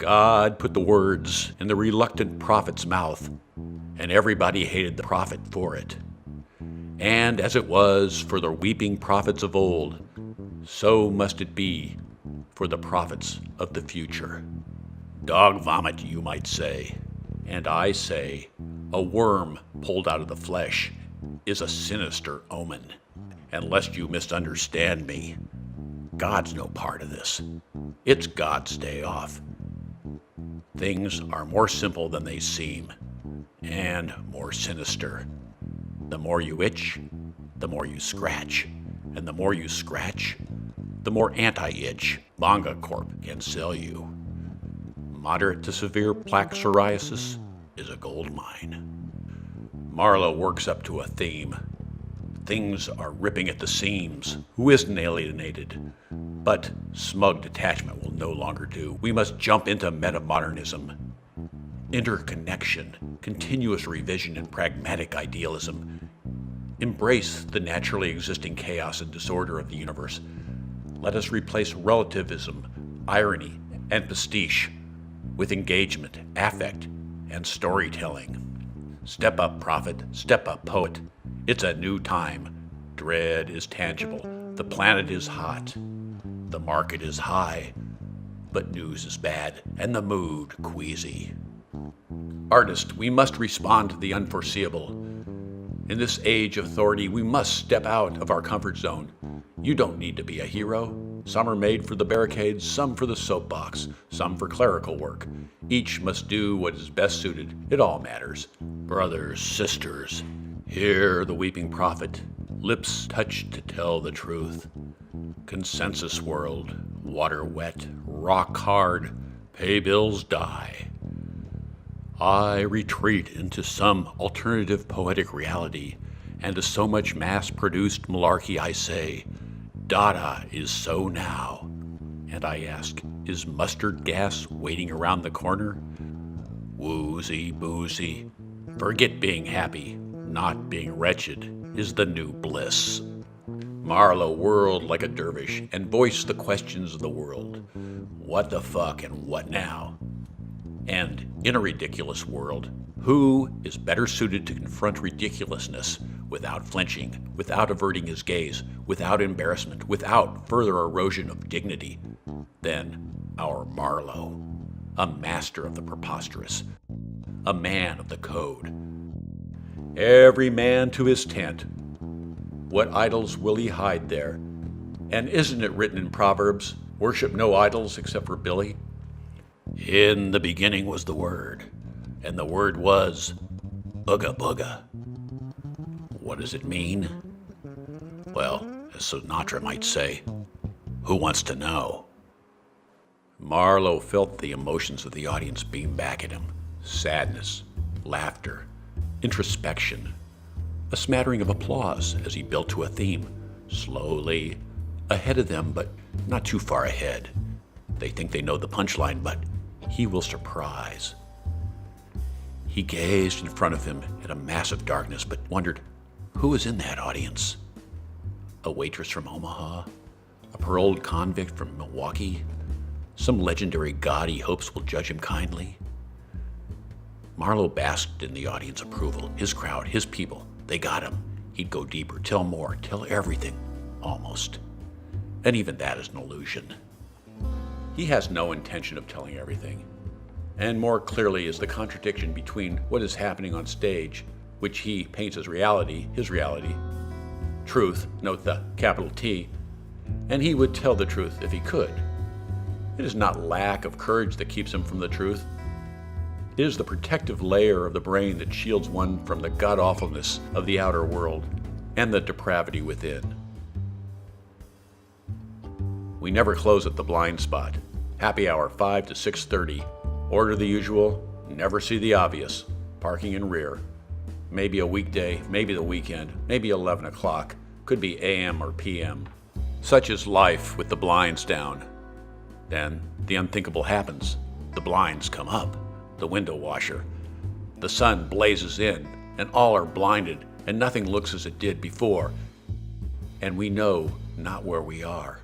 God put the words in the reluctant prophet's mouth, and everybody hated the prophet for it. And as it was for the weeping prophets of old, so must it be for the prophets of the future. Dog vomit, you might say. And I say, a worm pulled out of the flesh is a sinister omen. And lest you misunderstand me, God's no part of this. It's God's day off. Things are more simple than they seem, and more sinister. The more you itch, the more you scratch. And the more you scratch, the more anti-itch Manga Corp can sell you. Moderate to severe plaque psoriasis is a gold mine. Marlowe works up to a theme. Things are ripping at the seams. Who isn't alienated? But smug detachment will no longer do. We must jump into metamodernism. Interconnection, continuous revision, and pragmatic idealism. Embrace the naturally existing chaos and disorder of the universe. Let us replace relativism, irony, and pastiche with engagement, affect, and storytelling. Step up, prophet. Step up, poet. It's a new time. Dread is tangible. The planet is hot. The market is high. But news is bad, and the mood queasy. Artist, we must respond to the unforeseeable. In this age of authority, we must step out of our comfort zone. You don't need to be a hero. Some are made for the barricades, some for the soapbox, some for clerical work. Each must do what is best suited. It all matters. Brothers, sisters, hear the weeping prophet, lips touched to tell the truth. Consensus world, water wet, rock hard, pay bills die. I retreat into some alternative poetic reality, and to so much mass-produced malarkey I say, Dada is so now. And I ask, is mustard gas waiting around the corner? Woozy, boozy. Forget being happy, not being wretched is the new bliss. Marlowe whirled like a dervish and voiced the questions of the world. What the fuck and what now? And in a ridiculous world, who is better suited to confront ridiculousness without flinching, without averting his gaze, without embarrassment, without further erosion of dignity than our Marlowe, a master of the preposterous, a man of the code. Every man to his tent. What idols will he hide there? And isn't it written in Proverbs, worship no idols except for Billy? In the beginning was the Word, and the Word was Ooga Booga. What does it mean? Well, as Sinatra might say, who wants to know? Marlowe felt the emotions of the audience beam back at him. Sadness, laughter, introspection, a smattering of applause as he built to a theme, slowly, ahead of them, but not too far ahead. They think they know the punchline, but he will surprise. He gazed in front of him at a massive darkness, but wondered, who was in that audience? A waitress from Omaha? A paroled convict from Milwaukee? Some legendary god he hopes will judge him kindly? Marlowe basked in the audience approval. His crowd, his people, they got him. He'd go deeper, tell more, tell everything, almost. And even that is an illusion. He has no intention of telling everything. And more clearly is the contradiction between what is happening on stage, which he paints as reality, his reality, truth, note the capital T, and he would tell the truth if he could. It is not lack of courage that keeps him from the truth. It is the protective layer of the brain that shields one from the god-awfulness of the outer world and the depravity within. We never close at the blind spot. Happy hour 5 to 6:30. Order the usual, never see the obvious. Parking in rear. Maybe a weekday, maybe the weekend, maybe 11 o'clock. Could be AM or PM. Such is life with the blinds down. Then the unthinkable happens. The blinds come up. The window washer. The sun blazes in, and all are blinded, and nothing looks as it did before. And we know not where we are.